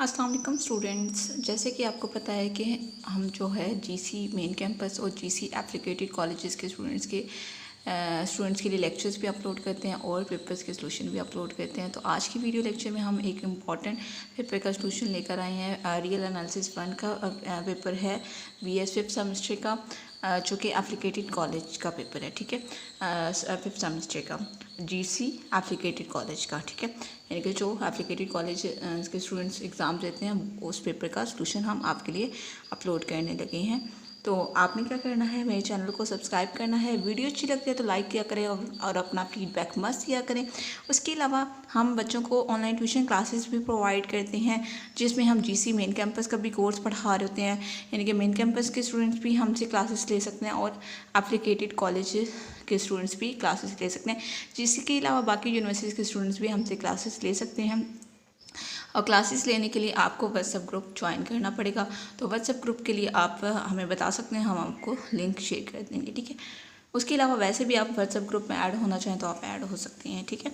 अस्सलाम वालेकुम स्टूडेंट्स। जैसे कि आपको पता है कि हम जो है जीसी मेन कैंपस और जीसी एप्लीकेटेड कॉलेजेस के स्टूडेंट्स के लिए लेक्चर्स भी अपलोड करते हैं और पेपर्स के सॉल्यूशन भी अपलोड करते हैं। तो आज की वीडियो लेक्चर में हम एक इम्पॉर्टेंट पेपर का सॉल्यूशन लेकर आए हैं। रियल एनालिसिस 1 का पेपर है बीएस फिफ्थ सेमेस्टर का, जो कि एप्लीकेटेड कॉलेज का पेपर है। ठीक है, फिफ्थ सेमेस्टर का जीसी एप्लीकेटेड कॉलेज का। ठीक है, यानी कि जो एप्लीकेटेड कॉलेज के स्टूडेंट्स एग्ज़ाम देते हैं उस पेपर का सॉल्यूशन हम आपके लिए अपलोड करने लगे हैं। तो आपने क्या करना है, मेरे चैनल को सब्सक्राइब करना है। वीडियो अच्छी लगती है तो लाइक किया करें और अपना फीडबैक मस्त दिया करें। उसके अलावा हम बच्चों को ऑनलाइन ट्यूशन क्लासेस भी प्रोवाइड करते हैं, जिसमें हम जीसी मेन कैंपस का भी कोर्स पढ़ा रहे होते हैं। यानी कि मेन कैंपस के स्टूडेंट्स भी हमसे क्लासेस ले सकते हैं और एप्लीकेटेड कॉलेज के स्टूडेंट्स भी क्लासेस ले सकते हैं। जिसके अलावा बाकी यूनिवर्सिटीज़ के स्टूडेंट्स भी हमसे क्लासेस ले सकते हैं। और क्लासेस लेने के लिए आपको व्हाट्सएप ग्रुप ज्वाइन करना पड़ेगा। तो व्हाट्सएप ग्रुप के लिए आप हमें बता सकते हैं, हम आपको लिंक शेयर कर देंगे। ठीक है, उसके अलावा वैसे भी आप व्हाट्सएप ग्रुप में ऐड होना चाहें तो आप ऐड हो सकते हैं। ठीक है,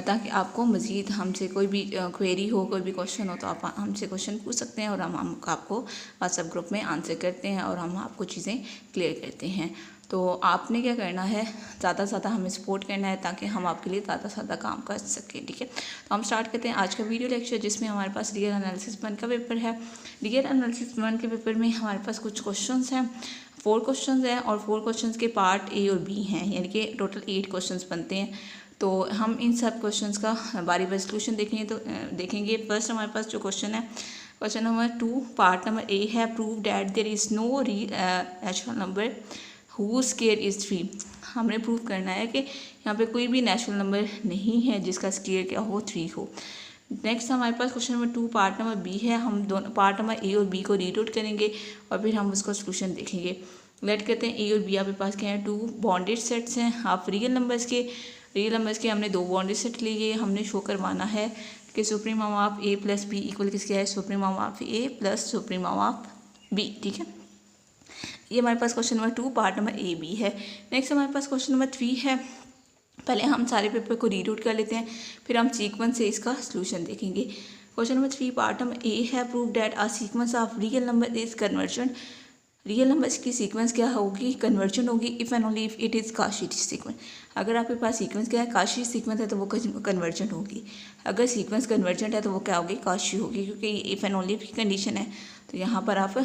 ताकि आपको मज़ीद हमसे कोई भी क्वेरी हो, कोई भी क्वेश्चन हो तो आप हमसे क्वेश्चन पूछ सकते हैं और हम आपको व्हाट्सएप ग्रुप में आंसर करते हैं और हम आपको चीज़ें क्लियर करते हैं। तो आपने क्या करना है, ज़्यादा से ज़्यादा हमें सपोर्ट करना है ताकि हम आपके लिए ज़्यादा से ज़्यादा काम कर सकें। ठीक है, तो हम स्टार्ट करते हैं आज का वीडियो लेक्चर, जिसमें हमारे पास रियल एनालिसिस 1 का पेपर है। रियल एनालिसिस 1 के पेपर में हमारे पास कुछ क्वेश्चंस हैं, 4 क्वेश्चंस हैं और 4 क्वेश्चंस के पार्ट ए और बी हैं, यानी कि टोटल 8 क्वेश्चंस बनते हैं। तो हम इन सब क्वेश्चंस का बारी बारी सॉल्यूशन देखेंगे। फर्स्ट हमारे पास जो क्वेश्चन है, question number 2 part number A है, prove that there is no natural number whose square is 3। हमने प्रूव करना है कि यहाँ पे कोई भी नेचुरल नंबर नहीं है जिसका स्क्वायर क्या हो, 3 हो। नेक्स्ट हमारे पास question number 2 part number B है। हम दोनों पार्ट नंबर ए और बी को रीड आउट करेंगे और फिर हम उसका सॉल्यूशन देखेंगे। लेट करते हैं ए और बी आपके पास क्या है, 2 बॉन्डेड सेट्स हैं। आप रियल नंबर्स के हमने 2 बॉन्डेड सेट लिए, हमने शो करवाना है कि supremum of A plus B equal किसके है, supremum of A plus supremum of B. ठीक है, ये हमारे पास question number 2 part number A B है। नेक्स्ट हमारे पास क्वेश्चन नंबर 3 है। पहले हम सारे पेपर को रीड आउट कर लेते हैं, फिर हम सीक्वेंस से इसका सॉल्यूशन देखेंगे। Question number 3 part number A है, prove that a sequence of real number is convergent. Real numbers की सीक्वेंस क्या होगी, कन्वर्जन होगी, if and only if it is Cauchy sequence. अगर आपके पास सीक्वेंस क्या है, काशी सीक्वेंस है तो वो कन्वर्जेंट होगी। अगर सीक्वेंस कन्वर्जेंट है तो वो क्या होगी, काशी होगी, क्योंकि इफ़ एंड ओनली की कंडीशन है। तो यहाँ पर आप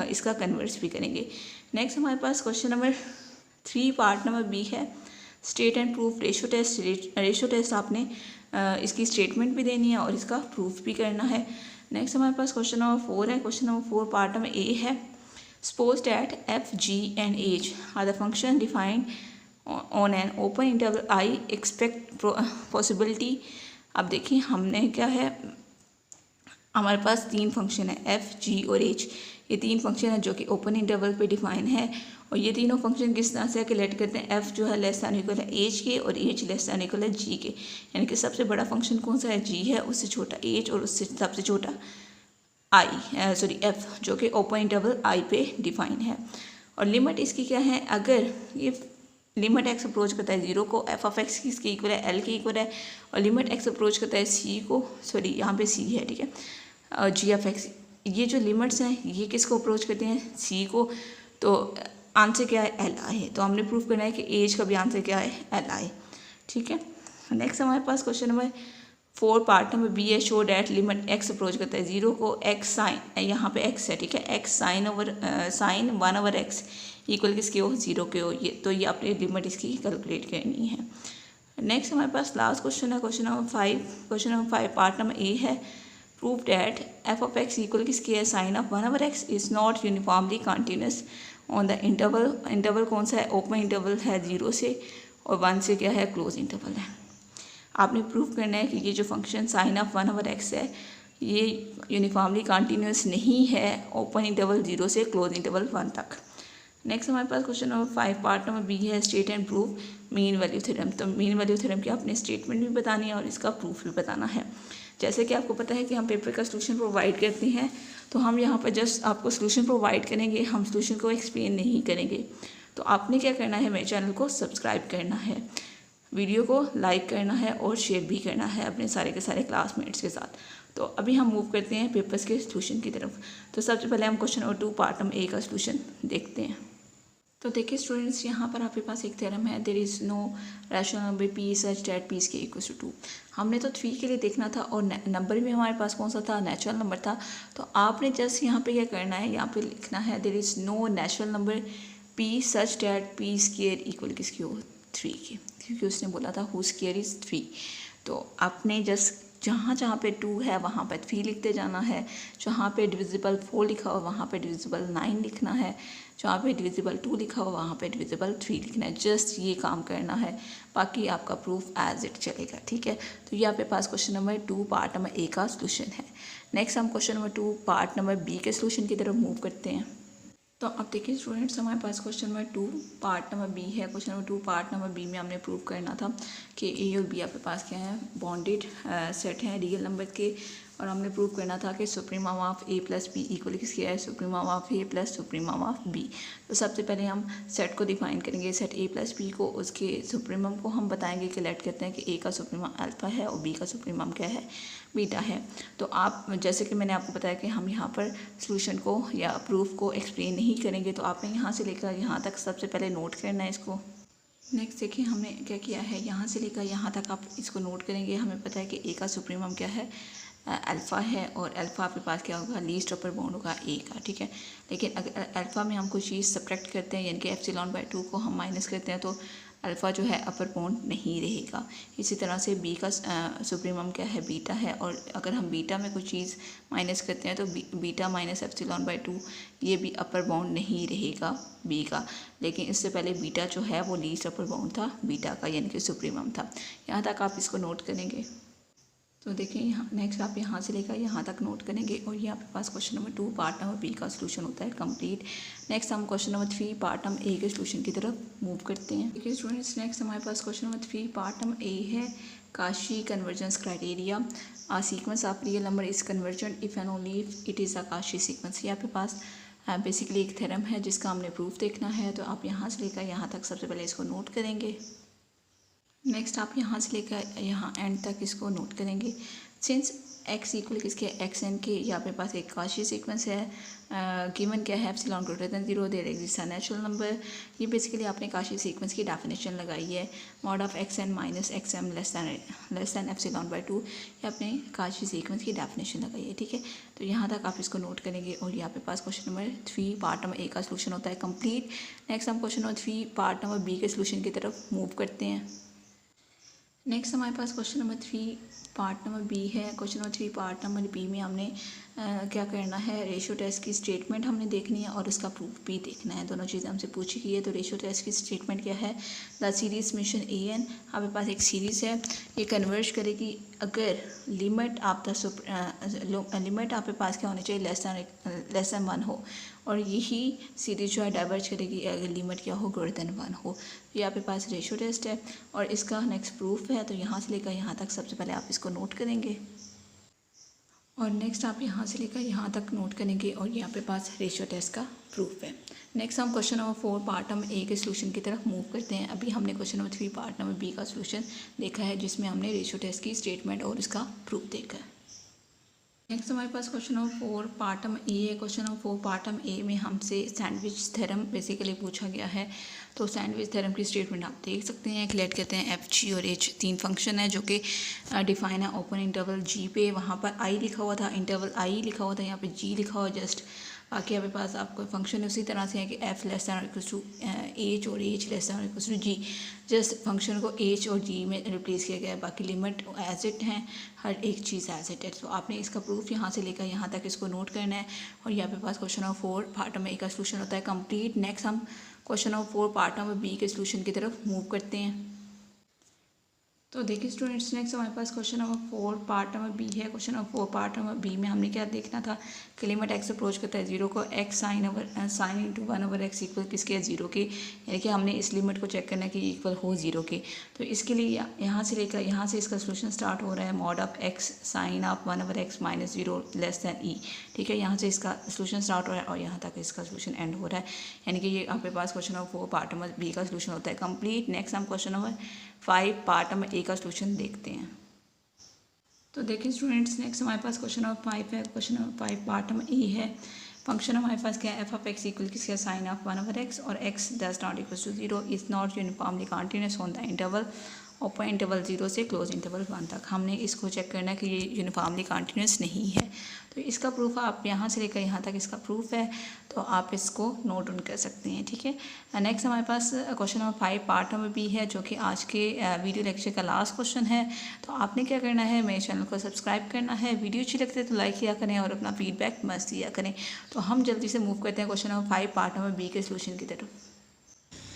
इसका कन्वर्स भी करेंगे। नेक्स्ट हमारे पास question number 3 part number B है, state and proof ratio test. Ratio test आपने इसकी स्टेटमेंट भी देनी है और इसका प्रूफ भी करना है। नेक्स्ट हमारे पास क्वेश्चन नंबर 4 है। Question number 4 part number A है, suppose that f, g and h are the function defined on an open interval I expect possibility। अब देखिए हमने क्या है, हमारे पास 3 फंक्शन है f, g और h। ये 3 फंक्शन है जो कि ओपन इंटरवल पे डिफाइन है और ये तीनों फंक्शन किस तरह से कैलकुलेट करते हैं, f जो है लेस दैन इक्वल है h के और h लेस दैन इक्वल है g के। यानी कि सबसे बड़ा फंक्शन कौन सा है, g है, उससे छोटा h और उससे सबसे छोटा एफ, जो कि ओपन इंटरवल आई पे डिफाइन है। और लिमिट इसकी क्या है, अगर ये लिमिट एक्स अप्रोच करता है 0 को, एफ ऑफ एक्स किसके इक्वल है, एल के इक्वल है। और लिमिट एक्स अप्रोच करता है सी को, यहाँ पे सी है, ठीक है, और जी ऑफ एक्स। ये जो लिमिट्स हैं ये किसको अप्रोच करते हैं, सी को। तो आंसर क्या है, एल आई है। तो हमने प्रूफ करना है कि एज का भी आंसर क्या है, एल आई। ठीक है, नेक्स्ट हमारे पास question number 4 part number B है, show that limit X approach करता है 0 को, एक्स साइन, यहाँ पे एक्स है, ठीक है, एक्स साइन 1/x इक्वल किसके हो, 0 के हो। ये तो ये अपनी लिमिट इसकी कैलकुलेट करनी है। नेक्स्ट हमारे पास लास्ट क्वेश्चन है, question number 5। Question number 5 part number A है, prove that F of X equal किसके है, sine of 1/x is not uniformly continuous on the interval. Interval कौन सा है, ओपन इंटरवल है 0 से और 1 से क्या है, क्लोज इंटरवल है। आपने प्रूव करना है कि ये जो फंक्शन साइन ऑफ 1/x है ये यूनिफॉर्मली कंटिन्यूस नहीं है ओपन इंटरवल 0 से क्लोज इंटरवल 1 तक। नेक्स्ट हमारे पास question number 5 part number B है, state and prove mean value theorem. तो मीन वैल्यू थ्योरम की आपने स्टेटमेंट भी बतानी है और इसका प्रूफ भी बताना है। जैसे कि आपको पता है कि हम पेपर का सॉल्यूशन प्रोवाइड करते हैं, तो हम यहाँ पर जस्ट आपको सॉल्यूशन प्रोवाइड करेंगे, हम सॉल्यूशन को एक्सप्लेन नहीं करेंगे। तो आपने क्या करना है, मेरे चैनल को सब्सक्राइब करना है। वीडियो को लाइक करना है और शेयर भी करना है अपने सारे के सारे क्लासमेट्स के साथ। तो अभी हम मूव करते हैं पेपर्स के सोल्यूशन की तरफ। तो सबसे पहले हम question number 2 part number A का सोल्यूशन देखते हैं। तो देखिए स्टूडेंट्स, यहाँ पर आपके पास एक थ्योरम है, there is no rational number P such that P के इक्वल टू 2। हमने तो 3 के लिए देखना था और नंबर भी हमारे पास कौन सा था, नेचुरल नंबर था। तो आपने जस्ट यहाँ पे क्या करना है, यहाँ पे लिखना है there is no natural number P such that P square equal किसकी हो, 3 की, क्योंकि उसने बोला था हु स्क्वायर इज़ 3। तो आपने जस्ट जहाँ जहाँ पे 2 है वहाँ पे 3 लिखते जाना है, जहाँ पे डिविजिबल 4 लिखा हो वहाँ पे डिविजिबल 9 लिखना है, जहाँ पे डिविजिबल 2 लिखा हो वहाँ पे डिविजिबल 3 लिखना है। जस्ट ये काम करना है, बाकी आपका प्रूफ एज इट चलेगा, ठीक है। तो ये आपके पास question number 2 part number A का सोल्यूशन है। नेक्स्ट हम question number 2 part number B के सोल्यूशन की तरफ मूव करते हैं। तो अब देखिए स्टूडेंट्स, हमारे पास question number 2 part number B है। Question number 2 part number B में हमने प्रूव करना था कि ए और बी आपके पास क्या है, बॉन्डेड सेट हैं रियल नंबर के, और हमने प्रूव करना था कि supremum of A plus B equal किसकी है, supremum of A plus supremum of B. तो सबसे पहले हम सेट को डिफाइन करेंगे, सेट ए प्लस बी को, उसके सुप्रीमम को हम बताएंगे कि लेट करते हैं कि ए का सुप्रीमम अल्फा है और बी का सुप्रीमम क्या है, बीटा है। तो आप जैसे कि मैंने आपको बताया कि हम यहाँ पर सॉल्यूशन को या प्रूफ को एक्सप्लेन नहीं करेंगे, तो आपने यहाँ से लेकर यहाँ तक सबसे पहले नोट करना है इसको। नेक्स्ट देखिए हमने क्या किया है, यहाँ से लेकर यहाँ तक आप इसको नोट करेंगे। हमें पता है कि ए का सुप्रीमम क्या है, अल्फ़ा है, और अल्फ़ा आपके पास क्या होगा, लीस्ट अपर बाउंड होगा ए का, ठीक है। लेकिन अगर अल्फ़ा में हम कोई चीज़ सब्ट्रैक्ट करते हैं, यानी कि एप्सिलॉन बाय 2 को हम माइनस करते हैं, तो अल्फ़ा जो है अपर बाउंड नहीं रहेगा। इसी तरह से बी का सुप्रीमम क्या है, बीटा है, और अगर हम बीटा में कोई चीज़ माइनस करते हैं तो बीटा माइनस एप्सिलॉन बाय 2, ये भी अपर बाउंड नहीं रहेगा बी का। लेकिन इससे पहले बीटा जो है वो लीस्ट अपर बाउंड था बीटा का, यानी कि सुप्रीमम था। यहाँ तक आप इसको नोट करेंगे। तो देखिए यहाँ नेक्स्ट आप यहाँ से लेकर यहाँ तक नोट करेंगे, और ये आपके पास question number 2 part number B का सोल्यूशन होता है कंप्लीट। नेक्स्ट हम question number 3 part number A के सोल्यूशन की तरफ मूव करते हैं। देखिए स्टूडेंट्स, नेक्स्ट हमारे पास question number 3 part number A है, Cauchy convergence criteria. Sequence of real number is convergent if and only if it is a Cauchy sequence. ये आपके पास बेसिकली एक थ्योरम है जिसका हमने प्रूफ देखना है। तो आप यहाँ से लेकर यहाँ तक सबसे पहले इसको नोट करेंगे। नेक्स्ट आप यहाँ से लेकर यहाँ एंड तक इसको नोट करेंगे। सिंस एक्स इक्वल किसके, एक्स एन के, यहाँ पे पास एक काशी सीक्वेंस है, गिवन क्या है, epsilon greater than 0 there exist a natural number. ये बेसिकली आपने काशी सीक्वेंस की डेफिनेशन लगाई है, mod of X N minus X M less than epsilon by 2। ये आपने काशी सीक्वेंस की डेफिनेशन लगाई है, ठीक है। तो यहाँ तक आप इसको नोट करेंगे, और यहाँ पे पास question number 3 part number A का सोल्यूशन होता है कंप्लीट। नेक्स्ट हम question number 3 part number B के सोल्यूशन की तरफ मूव करते हैं। नेक्स्ट हमारे पास question number 3 part number B है। Question number 3 part number B में हमने क्या करना है, रेशियो टेस्ट की स्टेटमेंट हमने देखनी है और उसका प्रूफ भी देखना है। दोनों चीज़ें हमसे पूछी गई है। तो रेशियो टेस्ट की स्टेटमेंट क्या है, the series mission A N, आपके पास एक सीरीज़ है, ये कन्वर्ज करेगी अगर लिमिट आप लिमिट आपके पास क्या होनी चाहिए, लेस दैन 1 हो, और यही सीरीज जो है डाइवर्ज करेगी अगर लिमिट क्या हो, ग्रेटर देन 1 हो। ये आपके पास रेशियो टेस्ट है और इसका नेक्स्ट प्रूफ है। तो यहाँ से लेकर यहाँ तक सबसे पहले आप इसको नोट करेंगे, और नेक्स्ट आप यहाँ से लेकर यहाँ तक नोट करेंगे, और यहाँ पे पास रेशियो टेस्ट का प्रूफ है। नेक्स्ट हम question number 4 part number A के सोल्यूशन की तरफ मूव करते हैं। अभी हमने question number 3 part number B का सोल्यूशन देखा है, जिसमें हमने रेशियो टेस्ट की स्टेटमेंट और इसका प्रूफ देखा है। नेक्स्ट हमारे पास question number 4 part number A है। Question number 4 part number A में हमसे सैंडविच थ्योरम बेसिकली पूछा गया है। तो सैंडविच थ्योरम की स्टेटमेंट आप देख सकते हैं। क्लेट कहते हैं एफ जी और एच 3 फंक्शन है जो कि डिफाइन है ओपन इंटरवल जी पे। वहाँ पर आई लिखा हुआ था, इंटरवल आई लिखा हुआ था, यहाँ पे जी लिखा हुआ जस्ट। बाकी आपके पास आपको फंक्शन उसी तरह से है कि F less than equal to H और H less than equal to G. Just function को एच और जी में रिप्लेस किया गया है, बाकी लिमिट एज इट हैं, हर एक चीज़ एज इट है। तो आपने इसका प्रूफ यहाँ से लेकर यहाँ तक इसको नोट करना है, और यहाँ पे पास question number 4 part number A का सोल्यूशन होता है कंप्लीट। नेक्स्ट हम question number 4 part number B के सोल्यूशन की तरफ मूव करते हैं। तो देखिए स्टूडेंट्स, नेक्स्ट हमारे पास question number 4 part number B है। Question number 4 part number B में हमने क्या देखना था कि लिमिट एक्स अप्रोच करता है 0 को, x sine into 1/x equal किसके है, 0 के। यानी कि हमने इस लिमिट को चेक करना है कि इक्वल हो 0 के। तो इसके लिए यहाँ से लेकर यहाँ से इसका सोल्यूशन स्टार्ट हो रहा है, mod of x sine of 1/x minus 0 less than e. ठीक है, यहाँ से इसका सोल्यूशन स्टार्ट हो रहा है और यहाँ तक इसका सोल्यूशन एंड हो रहा है। यानी कि ये आपके पास question number 4 part number B का सोल्यूशन होता है कंप्लीट। नेक्स्ट हम question number 5 part number A का सोल्यूशन देखते हैं। तो देखिए स्टूडेंट्स, नेक्स्ट हमारे पास क्वेश्चन नंबर 5 है। Question number 5 part number A है। फंक्शन हमारे पास क्या है, एफ ऑफ एक्स इक्वल किसका साइन ऑफ 1/x और X does not equal to 0 is not uniformly continuous on the interval open interval 0 से क्लोज इंटरवल 1 तक। हमने इसको चेक करना है कि ये यूनिफॉर्मली कंटिन्यूअस नहीं है। तो इसका प्रूफ आप यहाँ से लेकर यहाँ तक इसका प्रूफ है, तो आप इसको नोट डाउन कर सकते हैं, ठीक है। नेक्स्ट हमारे पास question number 5 part number B है, जो कि आज के वीडियो लेक्चर का लास्ट क्वेश्चन है। तो आपने क्या करना है, मेरे चैनल को सब्सक्राइब करना है, वीडियो अच्छी लगती है तो लाइक किया करें और अपना फीडबैक मस्त दिया करें। तो हम जल्दी से मूव करते हैं question number 5 part number B के सोल्यूशन की तरफ।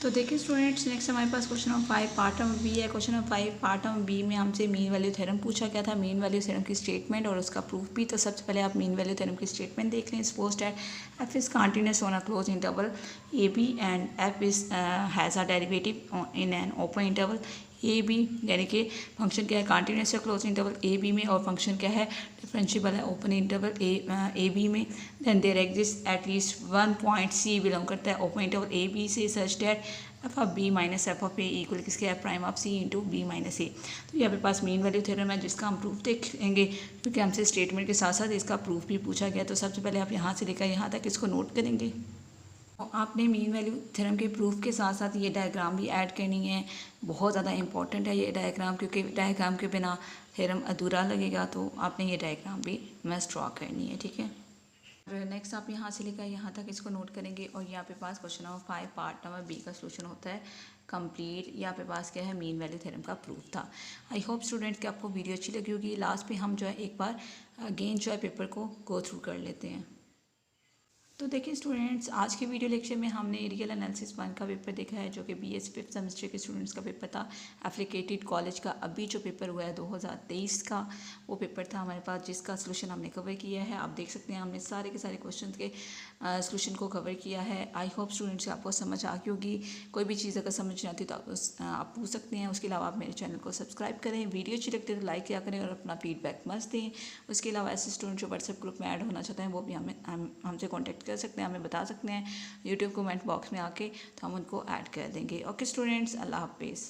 तो देखिए स्टूडेंट्स, नेक्स्ट हमारे पास question number 5 part number B है। Question number 5 part number B में हमसे मीन वैल्यू थ्योरम पूछा गया था, मीन वैल्यू थ्योरम की स्टेटमेंट और उसका प्रूफ भी। तो सबसे पहले आप मीन वैल्यू थ्योरम की स्टेटमेंट देख लें। Suppose that F is continuous on a closed interval A B and F is has a derivative in an open interval A B, यानी कि फंक्शन क्या है, कंटिन्यूअस है क्लोज इंटरवल ए बी में, और फंक्शन क्या है, डिफरेंशिएबल है ओपन इंटरवल ए बी में। Then there exist at least one point C belong करता है ओपन इंटरवल ए बी से, such that F of B minus F of A equal किसके है, prime of C into B minus A. तो यहाँ पे पास mean value theorem है, जिसका हम प्रूफ देखेंगे, क्योंकि हमसे स्टेटमेंट के साथ साथ इसका प्रूफ भी पूछा गया। तो सबसे पहले आप यहाँ से लेकर यहाँ तक इसको नोट करेंगे। और आपने मीन वैल्यू थ्योरम के प्रूफ के साथ साथ ये डायग्राम भी ऐड करनी है। बहुत ज़्यादा इंपॉर्टेंट है ये डायग्राम, क्योंकि डायग्राम के बिना थ्योरम अधूरा लगेगा। तो आपने ये डायग्राम भी मस्ट ड्रॉ करनी है, ठीक है। नेक्स्ट आप यहाँ से लेकर यहाँ तक इसको नोट करेंगे, और यहाँ पे पास question number 5 part number B का सोल्यूशन होता है कंप्लीट। यहाँ पे पास क्या है, मीन वैल्यू थ्योरम का प्रूफ था। आई होप स्टूडेंट्स कि आपको वीडियो अच्छी लगी होगी। लास्ट पे हम जो है एक बार अगेन जो है पेपर को गो थ्रू कर लेते हैं। तो देखिए स्टूडेंट्स, आज के वीडियो लेक्चर में हमने रियल एनालिसिस 1 का पेपर देखा है, जो कि बीएस 5th सेमेस्टर के स्टूडेंट्स का पेपर था। एप्लीकेटेड कॉलेज का अभी जो पेपर हुआ है 2023 का, वो पेपर था हमारे पास, जिसका सोल्यूशन हमने कवर किया है। आप देख सकते हैं हमने सारे के सारे क्वेश्चन के सोल्यूशन को कवर किया है। आई होप स्टूडेंट्स आपको समझ आ गई होगी। कोई भी चीज़ अगर समझ नहीं आती तो आप पूछ सकते हैं। उसके अलावा आप मेरे चैनल को सब्सक्राइब करें, वीडियो अच्छी लगती है तो लाइक किया करें और अपना फीडबैक मस्त दें। उसके अलावा ऐसे स्टूडेंट जो व्हाट्सएप ग्रुप में ऐड होना चाहते हैं, वो भी हमसे कॉन्टैक्ट कर सकते हैं, हमें बता सकते हैं यूट्यूब कमेंट बॉक्स में आके, तो हम उनको ऐड कर देंगे। ओके स्टूडेंट्स, अल्लाह हाफिज़।